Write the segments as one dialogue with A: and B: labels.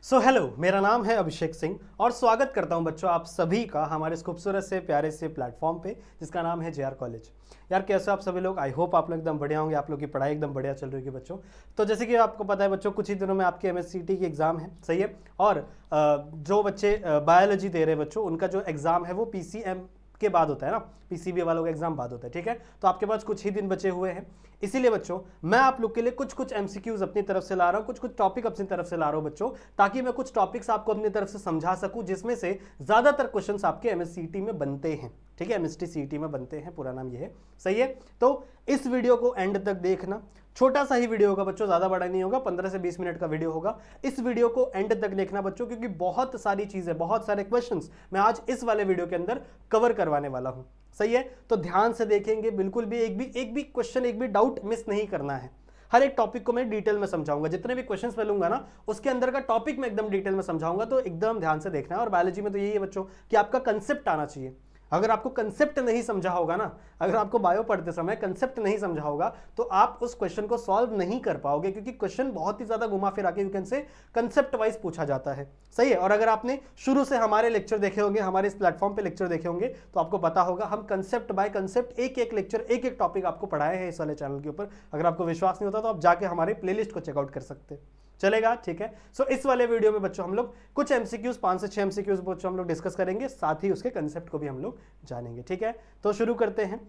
A: Hello, मेरा नाम है अभिषेक सिंह और स्वागत करता हूं बच्चों आप सभी का हमारे इस खूबसूरत से प्यारे से प्लेटफॉर्म पे जिसका नाम है जेआर कॉलेज। यार कैसे हो आप सभी लोग? आई होप आप लोग एकदम बढ़िया होंगे, आप लोग की पढ़ाई एकदम बढ़िया चल रही होगी बच्चों। तो जैसे कि आपको पता है बच्चों, कुछ ही दिनों में आपकी एमएससीटी की एग्जाम है, सही है। और जो बच्चे बायोलॉजी दे रहे हैं बच्चों, उनका जो एग्जाम है वो पीसीएम के बाद होता है ना, पीसीबी वालों का एग्जाम बाद होता है, ठीक है। तो आपके पास कुछ ही दिन बचे हुए हैं, इसीलिए बच्चों मैं आप लोग के लिए कुछ कुछ एमसीक्यूज अपनी तरफ से ला रहा हूं, कुछ कुछ टॉपिक अपनी तरफ से ला रहा हूं बच्चों, ताकि मैं कुछ टॉपिक्स आपको अपनी तरफ से समझा सकूं, जिसमें से ज्यादातर क्वेश्चंस आपके एमएससीटी में बनते हैं, ठीक है। एमएसटी सीटी में बनते हैं, पूरा नाम ये है, सही है। तो इस वीडियो को एंड तक देखना, छोटा सा ही वीडियो होगा बच्चों, ज्यादा बड़ा नहीं होगा, 15 से 20 मिनट का वीडियो होगा। इस वीडियो को एंड तक देखना बच्चों, क्योंकि बहुत सारी चीजें, बहुत सारे क्वेश्चंस मैं आज इस वाले वीडियो के अंदर कवर करवाने वाला हूं, सही है। तो ध्यान से देखेंगे, बिल्कुल भी एक भी क्वेश्चन, एक भी डाउट मिस नहीं करना है। हर एक टॉपिक को मैं डिटेल में समझाऊंगा, जितने भी क्वेश्चंस मैं लूंगा ना, उसके अंदर का टॉपिक मैं एकदम डिटेल में समझाऊंगा, तो एकदम ध्यान से देखना है। और बायोलॉजी में तो यही है बच्चों कि आपका कंसेप्ट आना चाहिए। अगर आपको कंसेप्ट नहीं समझा होगा ना, अगर आपको बायो पढ़ते समय कंसेप्ट नहीं समझा होगा, तो आप उस क्वेश्चन को सॉल्व नहीं कर पाओगे, क्योंकि क्वेश्चन बहुत ही ज्यादा घुमा फिरा के you can say concept wise पूछा जाता है, सही है। और अगर आपने शुरू से हमारे लेक्चर देखे होंगे, हमारे इस प्लेटफॉर्म पे लेक्चर देखे होंगे, तो आपको पता होगा हम कंसेप्ट बाय कंसेप्ट एक एक लेक्चर, एक एक टॉपिक आपको पढ़ाए हैं इस वाले चैनल के ऊपर। अगर आपको विश्वास नहीं होता तो आप जाके हमारे प्लेलिस्ट को चेकआउट कर सकते हैं, चलेगा, ठीक है। सो इस वाले वीडियो में बच्चों हम लोग कुछ एमसीक्यूज, 5 से 6 एमसीक्यूज बच्चों हम लोग डिस्कस करेंगे, साथ ही उसके कंसेप्ट को भी हम लोग जानेंगे, ठीक है। तो शुरू करते हैं।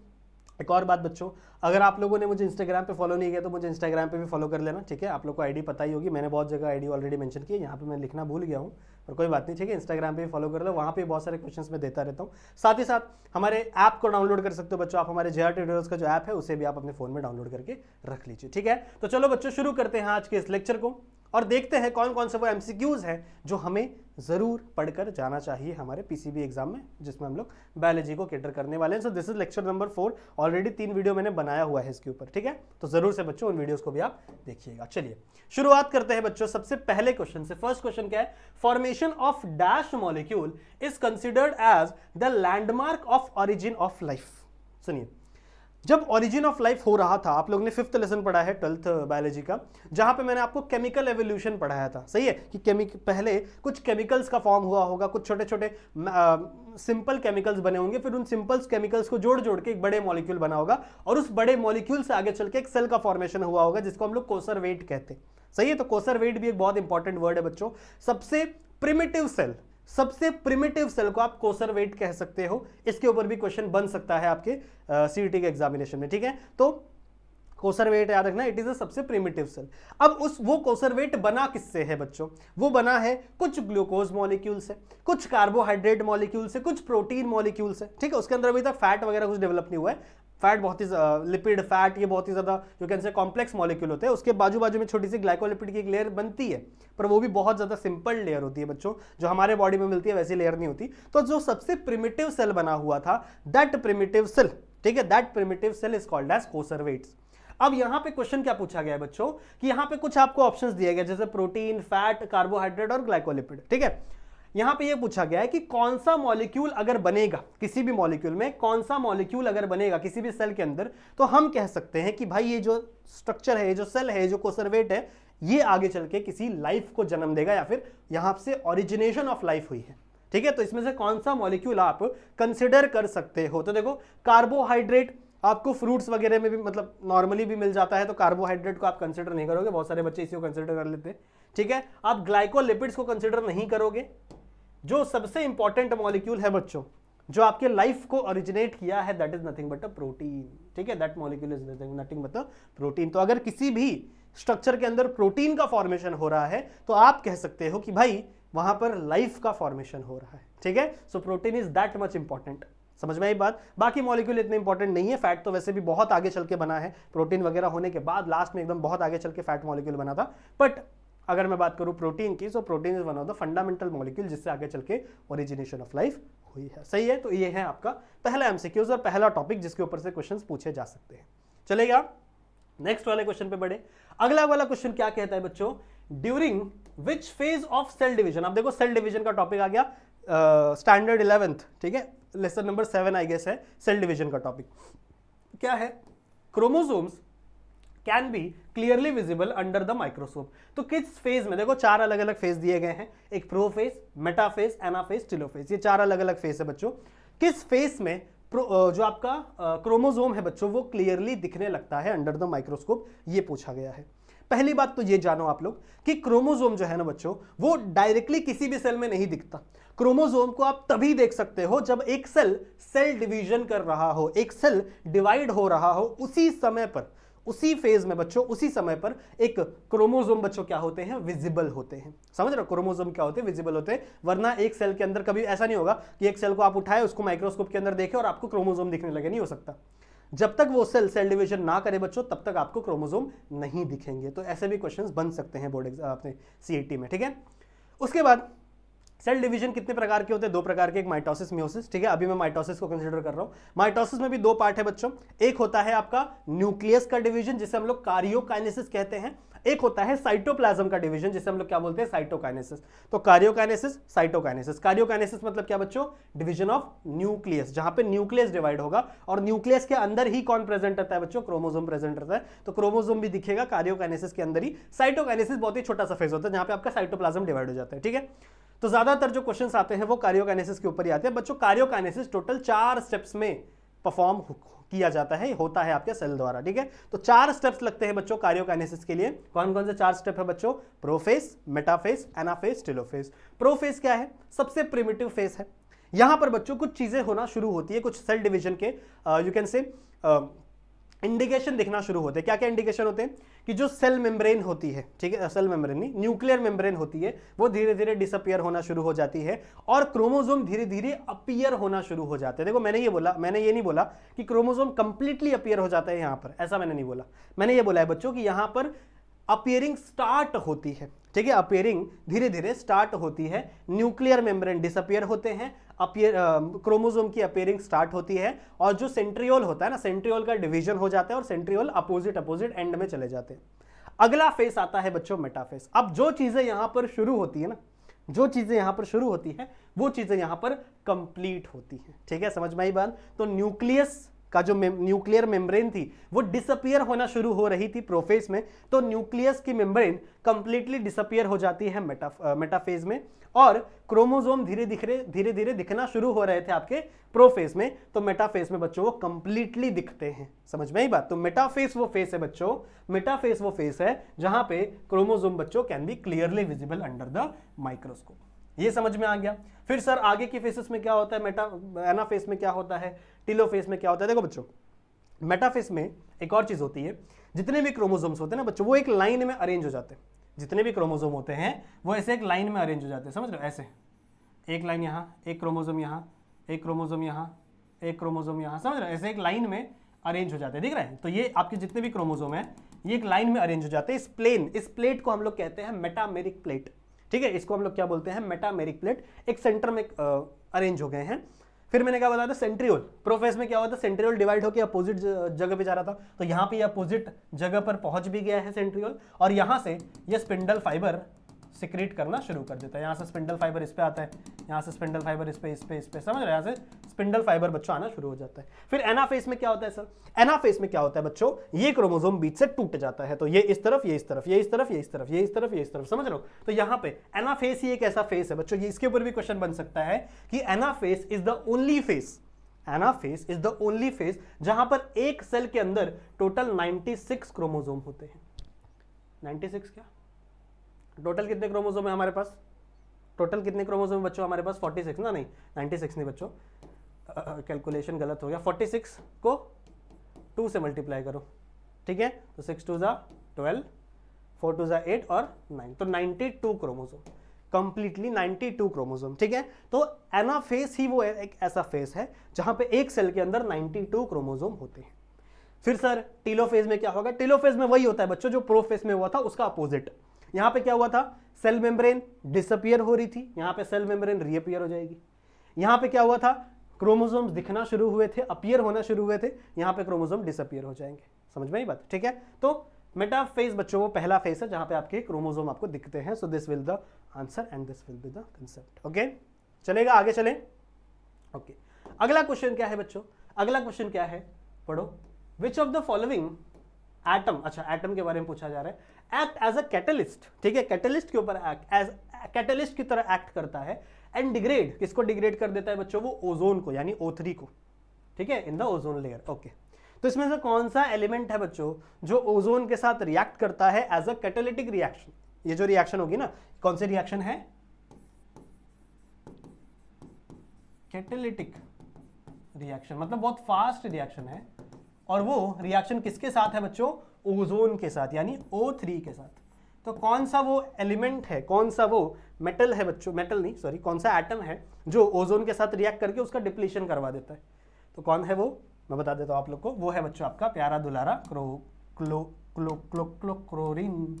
A: एक और बात बच्चों, अगर आप लोगों ने मुझे इंस्टाग्राम पे फॉलो नहीं किया तो मुझे इंस्टाग्राम पे भी फॉलो कर लेना, ठीक है। आप लोग को आईडी पता ही होगी, मैंने बहुत जगह आईडी ऑलरेडी मेंशन की है, यहाँ पे मैं लिखना भूल गया हूँ, पर कोई बात नहीं, ठीक है। इंस्टाग्राम पे भी फॉलो कर लो, वहाँ पे बहुत सारे क्वेश्चंस मैं देता रहता हूँ। साथ ही साथ हमारे ऐप को डाउनलोड कर सकते हो बच्चों आप, हमारे जेआर ट्यूटोरियल्स का जो ऐप है उसे भी आप अपने फोन में डाउनलोड करके रख लीजिए, ठीक है। तो चलो बच्चों शुरू करते हैं आज के इस लेक्चर को और देखते हैं कौन कौन से वो एमसीक्यूज हैं जो हमें जरूर पढ़कर जाना चाहिए हमारे पीसीबी एग्जाम में, जिसमें हम लोग बायोलॉजी को कैटर करने वाले हैं। So this is lecture number 4, already 3 video मैंने बनाया हुआ है इसके ऊपर, ठीक है। तो जरूर से बच्चों उन वीडियोस को भी आप देखिएगा। चलिए शुरुआत करते हैं बच्चों सबसे पहले क्वेश्चन से। फर्स्ट क्वेश्चन क्या है? Formation of dash molecule is considered as the landmark of origin of life. सुनिए, जब ओरिजिन ऑफ लाइफ हो रहा था, आप लोग ने 5th लेसन पढ़ा है 12th बायोलॉजी का, जहां पे मैंने आपको केमिकल एवोल्यूशन पढ़ाया था, सही है, कि पहले कुछ केमिकल्स का फॉर्म हुआ होगा, कुछ छोटे छोटे सिंपल केमिकल्स बने होंगे, फिर उन सिंपल केमिकल्स को जोड़ जोड़ के एक बड़े मॉलिक्यूल बना होगा, और उस बड़े मॉलिक्यूल से आगे चल के एक सेल का फॉर्मेशन हुआ होगा, जिसको हम लोग कोसर वेट कहते हैं, सही है। तो कोसर वेट भी एक बहुत इंपॉर्टेंट वर्ड है बच्चों। सबसे प्रिमिटिव सेल को आप कोसर वेट कह सकते हो। इसके ऊपर भी क्वेश्चन बन सकता है आपके सीईटी के एग्जामिनेशन में, ठीक है। तो कोसर वेट याद रखना, इट इज सबसे प्रिमिटिव सेल। अब वो कोसर वेट बना किससे है बच्चों? वो बना है कुछ ग्लूकोज मॉलिक्यूल से, कुछ कार्बोहाइड्रेट मॉलिक्यूल से, कुछ प्रोटीन मॉलिक्यूल से, ठीक है। उसके अंदर अभी तक फैट वगैरह कुछ डेवलप नहीं हुआ है। फैट बहुत ही लिपिड, फैट ये बहुत ही ज्यादा you can say complex molecule होते हैं। उसके बाजू बाजू में छोटी सी ग्लाइकोलिपिड की एक लेयर बनती है, पर वो भी बहुत ज्यादा सिंपल लेयर होती है बच्चों, जो हमारे बॉडी में मिलती है वैसी लेयर नहीं होती। तो जो सबसे प्रिमिटिव सेल बना हुआ था, दैट प्रिमिटिव सेल, ठीक है, that primitive cell is called as coacervates. अब यहां पे क्वेश्चन क्या पूछा गया है बच्चों, कि यहां पे कुछ आपको ऑप्शंस दिए गए, जैसे प्रोटीन, फैट, कार्बोहाइड्रेट और ग्लाइकोलिपिड, ठीक है। यहां पे ये पूछा गया है कि कौन सा मॉलिक्यूल अगर बनेगा, किसी भी मॉलिक्यूल में कौन सा मॉलिक्यूल अगर बनेगा किसी भी सेल के अंदर, तो हम कह सकते हैं कि भाई ये जो स्ट्रक्चर है, ये जो सेल है, जो कोसरवेट है, ये आगे चल के किसी लाइफ को जन्म देगा, या फिर यहां से ओरिजिनेशन ऑफ लाइफ हुई है, ठीक है। तो इसमें से कौन सा मॉलिक्यूल आप कंसिडर कर सकते हो? तो देखो, कार्बोहाइड्रेट आपको फ्रूट्स वगैरह में भी मतलब नॉर्मली भी मिल जाता है, तो कार्बोहाइड्रेट को आप कंसिडर नहीं करोगे, बहुत सारे बच्चे इसी को कंसिडर कर लेते हैं, ठीक है। आप ग्लाइकोलिपिड्स को कंसिडर नहीं करोगे। जो सबसे इंपॉर्टेंट मॉलिक्यूल है बच्चों, जो आपके लाइफ को ओरिजिनेट किया है, that is nothing but a protein, ठीक है। That molecule is nothing but a protein. तो अगर किसी भी स्ट्रक्चर के अंदर प्रोटीन का फॉर्मेशन हो रहा है, तो आप कह सकते हो कि भाई वहां पर लाइफ का फॉर्मेशन हो रहा है, ठीक है। So protein is that much important. समझ में आई बात? बाकी मॉलिक्यूल इतने इंपॉर्टेंट नहीं है। फैट तो वैसे भी बहुत आगे चल के बना है, प्रोटीन वगैरह होने के बाद लास्ट में एकदम बहुत आगे चल के फैट मॉलिक्यूल बना था। बट अगर मैं बात करूं प्रोटीन की, तो protein is one of the fundamental molecule जिससे आगे चल के ओरिजिनेशन ऑफ लाइफ हुई है, सही है। तो ये है आपका पहला एमसीक्यूज और पहला टॉपिक जिसके ऊपर से क्वेश्चंस पूछे जा सकते हैं। चलेगा, नेक्स्ट वाले क्वेश्चन पे बढ़े। अगला वाला क्वेश्चन क्या कहता है बच्चों? During which phase of cell division, अब देखो सेल डिवीजन का टॉपिक आ गया, स्टैंडर्ड 11th, ठीक है, लेसन नंबर 7 आई गेस है सेल डिवीजन का टॉपिक। क्या है? Chromosomes can be clearly visible under the microscope. तो किस फेज में, देखो चार अलग अलग फेज दिए गए हैं, एक प्रोफेज, मेटाफेज, एनाफेज, टेलोफेज, ये चार अलग अलग फेज है बच्चों। किस फेज में जो आपका क्रोमोसोम है बच्चों वो क्लियरली दिखने लगता है अंडर द माइक्रोस्कोप, ये पूछा गया है। पहली बात तो ये जानो आप लोग कि क्रोमोसोम जो है ना बच्चों वो डायरेक्टली किसी भी सेल में नहीं दिखता। क्रोमोसोम को आप तभी देख सकते हो जब एक सेल सेल डिवीजन कर रहा हो, एक सेल डिवाइड हो रहा हो, उसी समय पर, उसी फेज में बच्चों, उसी समय पर एक क्रोमोसोम बच्चों क्या होते हैं, विजिबल होते हैं। समझ रहे हो, क्रोमोसोम क्या होते हैं, विजिबल होते हैं। वरना एक सेल के अंदर कभी ऐसा नहीं होगा कि एक सेल को आप उठाए, उसको माइक्रोस्कोप के अंदर देखे और आपको क्रोमोसोम दिखने लगे, नहीं हो सकता। जब तक वो सेल सेल डिवीजन ना करे बच्चों तब तक आपको क्रोमोसोम नहीं दिखेंगे। तो ऐसे भी क्वेश्चंस बन सकते हैं बोर्ड एग्जाम अपने सीईटी में, ठीक है। उसके बाद सेल डिवीजन कितने प्रकार के होते हैं, दो प्रकार के, एक माइटोसिस, मियोसिस, ठीक है। अभी मैं माइटोसिस को कंसीडर कर रहा हूं। माइटोसिस में भी दो पार्ट है बच्चों, एक होता है आपका न्यूक्लियस का डिवीजन जिसे हम लोग कार्योकाइनेसिस कहते हैं, एक होता है साइटोप्लाज्म का डिवीजन जिसे हम लोग क्या बोलते हैं, साइटोकाइनेसिस। तो कार्योकाइनेसिस, साइटोकाइनेसिस। कार्योकाइनेसिस मतलब क्या बच्चों, डिवीजन ऑफ न्यूक्लियस, जहां पे न्यूक्लियस डिवाइड होगा और न्यूक्लियस के अंदर ही कौन प्रेजेंट रहता है बच्चों, क्रोमोसोम प्रेजेंट रहता है। तो क्रोमोसोम भी दिखेगा कार्योकाइनेसिस के अंदर ही। साइटोकाइनेसिस बहुत ही छोटा सा फेज होता है जहां पे आपका साइटोप्लाज्म डिवाइड हो जाता है, ठीक है। तो ज्यादातर जो क्वेश्चंस आते हैं वो कार्योकाइनेसिस के ऊपर ही आते हैं बच्चों। कार्योकाइनेसिस टोटल 4 स्टेप्स में परफॉर्म किया जाता है, होता है आपके सेल द्वारा, ठीक है। तो 4 स्टेप्स लगते हैं बच्चों कार्योकाइनेसिस के लिए। कौन कौन से 4 स्टेप है बच्चों, prophase, metaphase, anaphase, telophase. Prophase क्या है, सबसे प्रिमिटिव फेज है। यहां पर बच्चों कुछ चीजें होना शुरू होती है, कुछ सेल डिवीजन के यू कैन से इंडिकेशन दिखना शुरू होते हैं। क्या क्या इंडिकेशन होते हैं कि जो सेल मेम्ब्रेन होती है, ठीक है, सेल मेम्ब्रेन नहीं, न्यूक्लियर मेम्ब्रेन होती है, वो धीरे धीरे डिसअपियर होना शुरू हो जाती है और क्रोमोसोम धीरे धीरे अपीयर होना शुरू हो जाते हैं। देखो मैंने ये नहीं बोला कि क्रोमोसोम कंप्लीटली अपीयर हो जाता है यहां पर, ऐसा मैंने नहीं बोला। मैंने ये बोला है बच्चों कि यहां पर अपीयरिंग स्टार्ट होती है, ठीक है, अपीयरिंग धीरे धीरे स्टार्ट होती है। न्यूक्लियर मेम्ब्रेन डिसअपियर होते हैं, क्रोमोसोम की अपीयरिंग स्टार्ट होती है और जो सेंट्रियोल होता है ना, सेंट्रियोल का डिवीजन हो जाता है और सेंट्रियोल अपोजिट एंड में चले जाते हैं। अगला फेस आता है बच्चों मेटाफेस। अब जो चीजें यहां पर शुरू होती है ना, जो चीजें यहां पर शुरू होती है वो चीजें यहां पर कंप्लीट होती है, ठीक है, समझ में आई बात। तो न्यूक्लियस का जो न्यूक्लियर मेम्ब्रेन थी वो डिसअपियर होना शुरू हो रही थी प्रोफेज में, तो न्यूक्लियस की मेम्ब्रेन कंप्लीटली डिसअपियर हो जाती है मेटाफेज में और क्रोमोसोम धीरे धीरे दिखना शुरू हो रहे थे आपके प्रोफेज में। तो मेटाफेज में बच्चों वो कंप्लीटली दिखते हैं, समझ में आई बात। तो मेटाफेज वो फेस है बच्चों, मेटाफेज वो फेस है जहां पे क्रोमोसोम बच्चों can be clearly visible under the microscope. ये समझ में आ गया। फिर सर आगे की फेसेस में क्या होता है, एनाफेज में क्या होता है, टेलोफेज में क्या होता है। देखो बच्चों मेटाफेज में एक और चीज होती है, जितने भी क्रोमोसोम्स होते हैं ना बच्चों वो एक लाइन में अरेंज हो जाते हैं। जितने भी क्रोमोसोम होते हैं वो ऐसे एक लाइन में अरेंज हो जाते हैं, समझ रहे हो, ऐसे एक लाइन यहाँ, एक क्रोमोसोम यहाँ, एक क्रोमोसोम यहाँ, एक क्रोमोसोम यहाँ, समझ रहे हो, ऐसे एक लाइन में अरेंज हो जाते हैं, दिख रहा है। तो ये आपके जितने भी क्रोमोसोम है ये एक लाइन में अरेंज हो जाते हैं। इस प्लेट को हम लोग कहते हैं मेटामेरिक प्लेट, ठीक है, इसको हम लोग क्या बोलते हैं, मेटामेरिक प्लेट। एक सेंटर में अरेंज हो गए हैं। फिर मैंने क्या बताया था, सेंट्रियोल। प्रोफेज में क्या हुआ था, सेंट्रियोल डिवाइड होकर अपोजिट जगह पे जा रहा था, तो यहाँ पे अपोजिट जगह पर पहुंच भी गया है सेंट्रियोल और यहाँ से ये स्पिंडल फाइबर सिक्रीट करना शुरू कर देता है। यहाँ से स्पिंडल फाइबर इस पे आता है, यहाँ से स्पिंडल फाइबर इस पे, समझ रहे हैं, यहाँ से स्पिंडल फाइबर बच्चों आना शुरू हो जाता है। फिर एनाफेज में क्या होता है सर, एनाफेज में क्या होता है बच्चों, ये क्रोमोसोम बीच से टूट जाता है, तो ये इस तरफ, ये इस तरफ, ये इस तरफ, ये इस तरफ, ये इस तरफ, ये इस तरफ, समझ रहे हो। तो यहाँ पे एनाफेज ही एक ऐसा फेस है बच्चों, ये इसके ऊपर भी क्वेश्चन बन सकता है कि anaphase is the only face, anaphase is the only phase जहां पर एक सेल के अंदर टोटल 96 क्रोमोसोम होते हैं। 96 क्या, टोटल कितने क्रोमोसोम है हमारे पास, टोटल कितने क्रोमोसोम है बच्चों हमारे पास, 46 ना, नहीं 96 नहीं बच्चों, कैलकुलेशन गलत हो गया। 46 को 2 से मल्टीप्लाई करो, ठीक है, तो 6 2 ज़ा 12, 4 2 ज़ा 8 और 9, तो 92 क्रोमोसोम, कंप्लीटली 92 क्रोमोसोम, ठीक है। तो एनाफेज ही वो एक ऐसा फेज है जहां पे एक सेल के अंदर 92 क्रोमोसोम होते हैं। फिर सर टेलोफेज में क्या होगा, टेलोफेज में वही होता है बच्चों जो प्रोफेज में हुआ था उसका अपोजिट। यहां पे क्या हुआ था, सेल मेम्ब्रेन डिसअपियर हो रही थी, यहां पे सेल मेम्ब्रेन रीअपियर हो जाएगी। यहां पे क्या हुआ था, क्रोमोसोम्स दिखना शुरू हुए थे, अपीयर होना शुरू हुए थे, यहां पे क्रोमोसोम डिसअपियर हो जाएंगे। समझ में आई बात, ठीक है। तो मेटाफेज बच्चों वो पहला फेज है जहां पे आपके क्रोमोसोम आपको दिखते हैं। सो this will the answer and this will be the concept. Okay, चलेगा, आगे चलें। ओके, अगला क्वेश्चन क्या है बच्चों, अगला क्वेश्चन क्या है, पढ़ो। विच ऑफ द फॉलोइंग एटम, अच्छा एटम के बारे में पूछा जा रहा है। एक्ट एज अ कैटलिस्ट, ठीक है, कैटलिस्ट के ऊपर एक्ट एज कैटलिस्ट की तरह एक्ट करता है। एंड डिग्रेड, किसको डिग्रेड कर देता है बच्चों? वो ओजोन को, यानी O3 को, ठीक है, in the ozone layer. Okay, तो इसमें से कौन सा एलिमेंट है बच्चों जो ओजोन के साथ रिएक्ट करता है एज अ कैटालिटिक रिएक्शन? ये जो रिएक्शन होगी ना, कौन सी रिएक्शन है? कैटालिटिक रिएक्शन, मतलब बहुत फास्ट रिएक्शन है। और वो रिएक्शन किसके साथ है बच्चों? ओजोन के साथ, यानी O3 के साथ। तो कौन सा वो एलिमेंट है, कौन सा वो मेटल है बच्चों, मेटल नहीं सॉरी, कौन सा एटम है जो ओजोन के साथ रिएक्ट करके उसका डिप्लीशन करवा देता है? तो कौन है वो? मैं बता देता हूं आप लोग को, वो है बच्चों आपका प्यारा दुलारा क्लोरीन।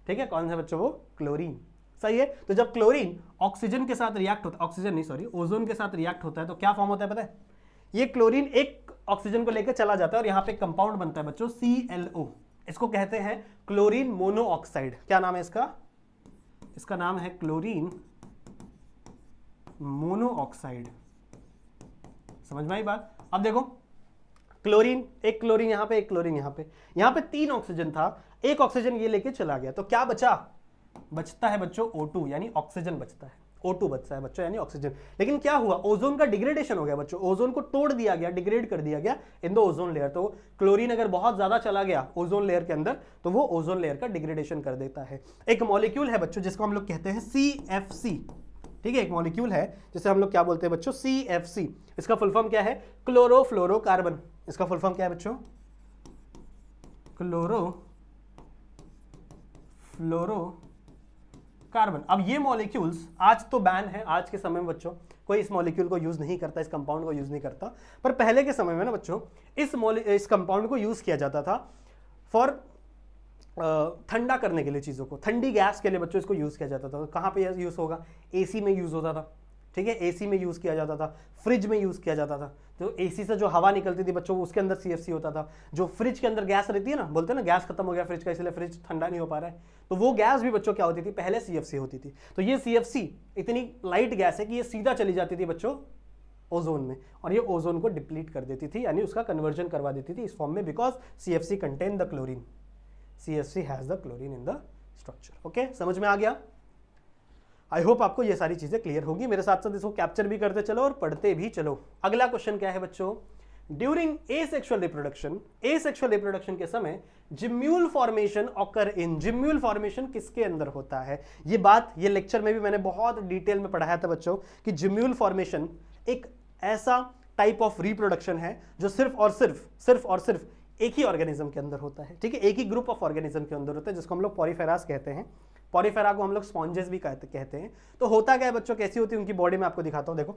A: ठीक है, कौन है बच्चों वो? क्लोरीन। सही है। तो जब क्लोरीन ऑक्सीजन के साथ रिएक्ट होता है, ऑक्सीजन नहीं सॉरी, ओजोन के साथ रिएक्ट होता है तो क्या फॉर्म होता है पता है? ये क्लोरीन एक ऑक्सीजन को लेकर चला जाता है और यहां पे कंपाउंड बनता है बच्चों ClO। इसको कहते हैं क्लोरीन मोनोऑक्साइड। क्या नाम है इसका? इसका नाम है क्लोरीन मोनोऑक्साइड। समझ में आई बात? अब देखो, क्लोरीन, एक क्लोरीन यहां पे, एक क्लोरीन यहां पे 3 ऑक्सीजन था, एक ऑक्सीजन ये लेके चला गया, तो क्या बचा? बचता है बच्चों O2, यानी ऑक्सीजन बचता है। O2 बचता है बच्चों, यानी ऑक्सीजन। लेकिन क्या हुआ? ओजोन का डिग्रेडेशन हो गया बच्चों, ओजोन को तोड़ दिया गया, डिग्रेड कर दिया गया इन द ओजोन लेयर। तो क्लोरीन अगर बहुत ज्यादा चला गया ओजोन लेयर के अंदर तो वो ओजोन लेयर का डिग्रेडेशन कर देता है। एक मॉलिक्यूल है बच्चों जिसको हम लोग कहते हैं CFC, ठीक है, एक मॉलिक्यूल है जिसे हम लोग क्या बोलते हैं बच्चों? CFC। इसका फुल फॉर्म क्या है? क्लोरोफ्लोरोकार्बन। इसका फुल फॉर्म क्या है बच्चों? क्लोरोफ्लोरोकार्बन। अब ये मॉलिक्यूल्स आज तो बैन है, आज के समय में बच्चों कोई इस मॉलिक्यूल को यूज नहीं करता, इस कंपाउंड को यूज नहीं करता। पर पहले के समय में ना बच्चों इस कंपाउंड को यूज किया जाता था फॉर ठंडा करने के लिए, चीज़ों को, ठंडी गैस के लिए बच्चों इसको यूज़ किया जाता था। तो कहाँ पे यूज़ होगा? AC में यूज़ होता था, ठीक है, AC में यूज़ किया जाता था, फ्रिज में यूज़ किया जाता था। तो AC से जो हवा निकलती थी बच्चों उसके अंदर CFC होता था। जो फ्रिज के अंदर गैस रहती है ना, बोलते हैं ना गैस खत्म हो गया फ्रिज का इसलिए फ्रिज ठंडा नहीं हो पा रहा है, तो वो गैस भी बच्चों क्या होती थी? पहले CFC होती थी। तो ये CFC इतनी लाइट गैस है कि ये सीधा चली जाती थी बच्चों ओजोन में, और ये ओजोन को डिप्लीट कर देती थी, यानी उसका कन्वर्जन करवा देती थी इस फॉर्म में, because CFC contain the chlorine. CFC has the chlorine in the structure। Okay, समझ में आ गया? आई होप आपको ये सारी चीजें क्लियर होगी। मेरे साथ साथ इसको कैप्चर भी करते चलो और पढ़ते भी चलो। अगला क्वेश्चन क्या है बच्चों? ड्यूरिंग एसेक्सुअल रिप्रोडक्शन के समय जिम्यूल फॉर्मेशन ऑकर इन। जिम्यूल फॉर्मेशन किसके अंदर होता है? ये बात ये लेक्चर में भी मैंने बहुत डिटेल में पढ़ाया था बच्चों कि जिम्यूल फॉर्मेशन एक ऐसा टाइप ऑफ रिप्रोडक्शन है जो सिर्फ और सिर्फ एक ही ऑर्गेनिज्म के अंदर होता है, ठीक है, एक ही ग्रुप ऑफ ऑर्गेनिज्म के अंदर होता है, जिसको हम लोग पॉरीफेरास कहते हैं। पॉरीफेरा को हम लोग स्पॉन्जेस भी कहते हैं। तो होता क्या है बच्चों, कैसी होती है उनकी बॉडी में, आपको दिखाता हूं। देखो,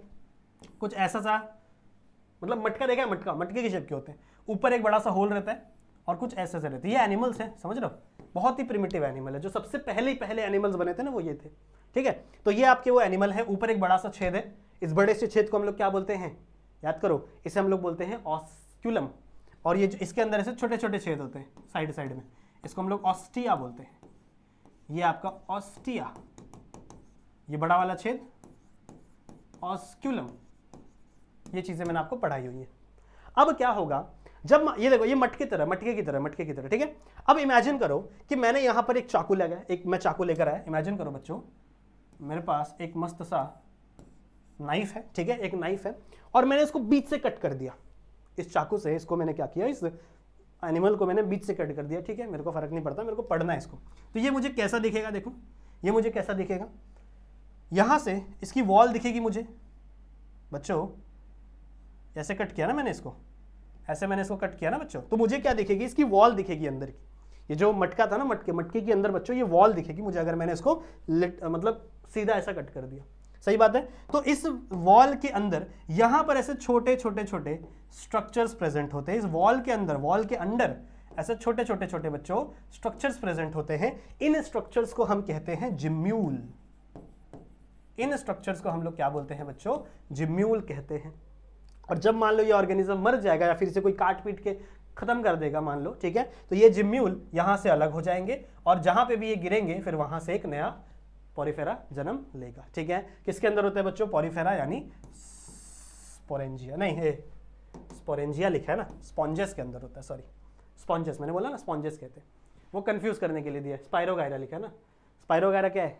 A: कुछ ऐसा सा, मतलब मटका देखा है, मटके की शेप के होते हैं, ऊपर एक बड़ा सा होल रहता है और कुछ ऐसे से रहते हैं। ये एनिमल्स हैं, समझ रहे हो? बहुत ही प्रिमिटिव एनिमल है। जो सबसे पहले एनिमल्स बने थे ना, वो ये थे, ठीक है। तो ये आपके वो एनिमल है, ऊपर एक बड़ा सा छेद है। इस बड़े से छेद को हम लोग क्या बोलते हैं? याद करो, इसे हम लोग बोलते हैं ऑस्क्यूलम। और ये जो इसके अंदर ऐसे छोटे छोटे छेद होते हैं साइड में, इसको हम लोग ऑस्टिया बोलते हैं। ये आपका ऑस्टिया, ये बड़ा वाला छेद ऑस्क्यूलम। ये चीजें मैंने आपको पढ़ाई हुई है। अब क्या होगा जब ये देखो, ये मटके की तरह, ठीक है। अब इमेजिन करो कि मैंने यहां पर एक चाकू लगा, मैं चाकू लेकर आया। इमेजिन करो बच्चों, मेरे पास एक मस्त सा नाइफ है, ठीक है, एक नाइफ है, और मैंने इसको बीच से कट कर दिया। इस चाकू से इसको मैंने क्या किया, इस एनिमल को मैंने बीच से कट कर दिया, ठीक है। मेरे को फर्क नहीं पड़ता, मेरे को पढ़ना है इसको। तो ये मुझे कैसा दिखेगा? देखो, ये मुझे कैसा दिखेगा? यहां से इसकी वॉल दिखेगी मुझे बच्चों, ऐसे कट किया ना मैंने इसको, ऐसे मैंने इसको कट किया ना बच्चों, तो मुझे क्या दिखेगी? इसकी वॉल दिखेगी अंदर की। ये जो मटका था ना, मटके के अंदर बच्चों ये वॉल दिखेगी मुझे, अगर मैंने इसको मतलब सीधा ऐसा कट कर दिया। सही बात है। तो इस वॉल के अंदर यहां पर ऐसे छोटे स्ट्रक्चर्स प्रेजेंट होते हैं। इस वॉल के अंदर ऐसे छोटे बच्चों स्ट्रक्चर्स प्रेजेंट होते हैं। इन स्ट्रक्चर्स को हम कहते हैं जिम्यूल। इन स्ट्रक्चर्स को हम लोग क्या बोलते हैं बच्चों? जिम्यूल कहते हैं। और जब मान लो ये ऑर्गेनिज्म मर जाएगा या फिर इसे कोई काट पीट के खत्म कर देगा मान लो, ठीक है, तो ये जिम्यूल यहां से अलग हो जाएंगे और जहां पे भी ये गिरेंगे फिर वहां से एक नया पॉरीफेरा जन्म लेगा, ठीक है। किसके अंदर होता है बच्चों? पॉरीफेरा, यानी स्पोरेंजिया, नहीं है स्पोरेंजिया लिखा है ना, स्पॉन्जेस के अंदर होता है, सॉरी स्पॉन्जेस, मैंने बोला ना स्पॉन्जेस कहते हैं, वो कंफ्यूज करने के लिए दिया है। स्पायरोगायरा लिखा है ना, स्पायरोगायरा क्या है?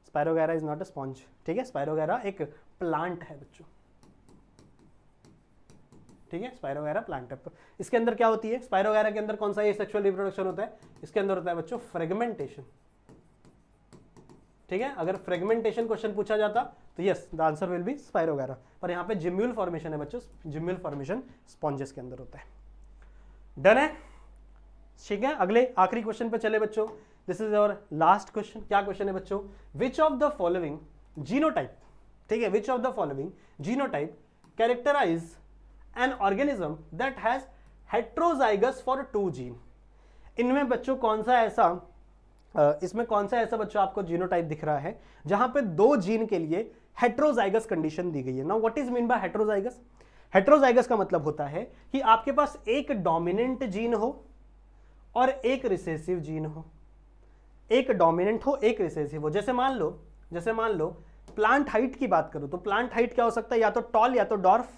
A: Spirogyra is not a sponge, ठीक है। स्पायरोगायरा एक प्लांट है बच्चों, ठीक है। स्पायरोगायरा प्लांट है। इसके अंदर क्या होती है? स्पायरोगायरा के अंदर कौन सा ये सेक्सुअल रिप्रोडक्शन होता है? इसके अंदर होता है बच्चों फ्रेगमेंटेशन, ठीक है। अगर फ्रेगमेंटेशन क्वेश्चन पूछा जाता तो yes the answer will be spirogyra, पर यहाँ पे जिम्यूल फॉर्मेशन है बच्चों, जिम्यूल फॉर्मेशन स्पॉन्जेस के अंदर होता है। डन है, ठीक है। अगले आखिरी क्वेश्चन पे चले बच्चों, this is our last question. क्या क्वेश्चन है बच्चों? Which of the following genotype, ठीक है, which of the following genotype characterize an organism that has heterozygous for 2 gene. इनमें बच्चों कौन सा ऐसा इसमें कौन सा ऐसा बच्चों आपको जीनोटाइप दिख रहा है जहां पे 2 जीन के लिए हेट्रोजाइगस कंडीशन दी गई है? Now what is mean by heterozygous? Heterozygous का मतलब होता है कि आपके पास एक डोमिनेंट जीन हो और एक रिसेसिव जीन हो, एक डोमिनेंट हो एक रिसेसिव हो। जैसे मान लो प्लांट हाइट की बात करूं तो प्लांट हाइट क्या हो सकता है? या तो टॉल या तो डॉर्फ,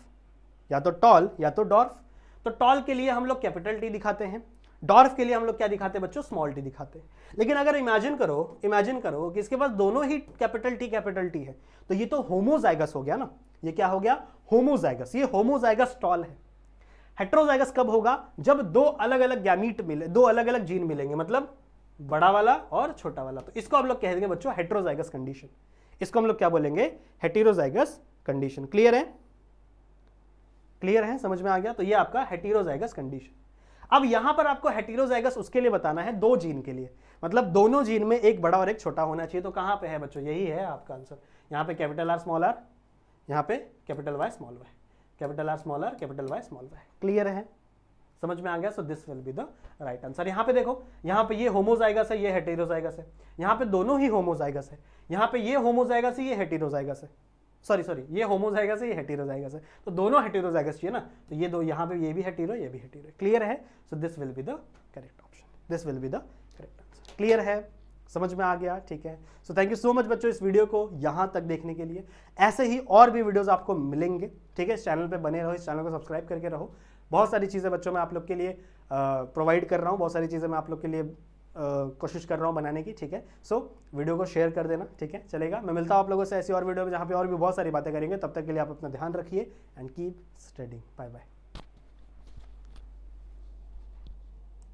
A: या तो टॉल या तो डॉर्फ। तो टॉल के लिए हम लोग कैपिटल टी दिखाते हैं, डॉर्फ के लिए हम लोग क्या दिखाते हैं बच्चों? स्मॉल टी दिखाते हैं। लेकिन अगर इमेजिन करो कि इसके पास दोनों ही कैपिटल टी है, तो ये तो होमोजाइगस हो गया ना। ये क्या हो गया? होमोजाइगस। ये होमोजाइगस टॉल है। हेट्रोजाइगस कब होगा? जब 2 अलग अलग गैमीट मिले, 2 अलग अलग जीन मिलेंगे, मतलब बड़ा वाला और छोटा वाला। तो इसको हम लोग कह देंगे बच्चों हेट्रोजाइगस कंडीशन। इसको हम लोग क्या बोलेंगे? Heterozygous condition. क्लियर है? क्लियर है? समझ में आ गया? तो ये आपका हेटेरोजाइगस कंडीशन। अब यहां पर आपको हेटेरोजाइगस उसके लिए बताना है 2 जीन के लिए, मतलब दोनों जीन में एक बड़ा और एक छोटा होना चाहिए। तो कहां पे है बच्चों? यही है आपका आंसर। यहां पे कैपिटल आर स्मॉल आर, यहां पे capital Y small Y, capital R small R, capital Y small Y. Clear है? समझ में आ गया? So this will be the right answer. यहां पे देखो, यहां पे ये होमोजाइगस है, ये हेटेरोजाइगस है। यहां पे दोनों ही होमोजाइगस है। यहां पे ये होमोजाइगस है, ये हेटेरोजाइगस है। सॉरी ये होमोजाइगस है, ये हेटेरोजाइगस है। तो दोनों हेटेरोजाइगस चाहिए ना, तो ये दो यहाँ पे ये भी हेटेरो, ये भी हेटेरो। क्लियर है? सो this will be the correct option, this will be the correct answer. Clear है? समझ में आ गया? ठीक है। So thank you so much बच्चों इस वीडियो को यहाँ तक देखने के लिए। ऐसे ही और भी वीडियोस आपको मिलेंगे, ठीक है। इस चैनल पे बने रहो, इस चैनल को सब्सक्राइब करके रहो। बहुत सारी चीज़ें बच्चों मैं आप लोग के लिए प्रोवाइड कर रहा हूँ, बहुत सारी चीज़ें मैं आप लोग के लिए कोशिश कर रहा हूँ बनाने की, ठीक है। सो वीडियो को शेयर कर देना, ठीक है, चलेगा। मैं मिलता हूँ आप लोगों से ऐसी और वीडियो में जहाँ पे और भी बहुत सारी बातें करेंगे। तब तक के लिए आप अपना ध्यान रखिए and keep studying. Bye bye.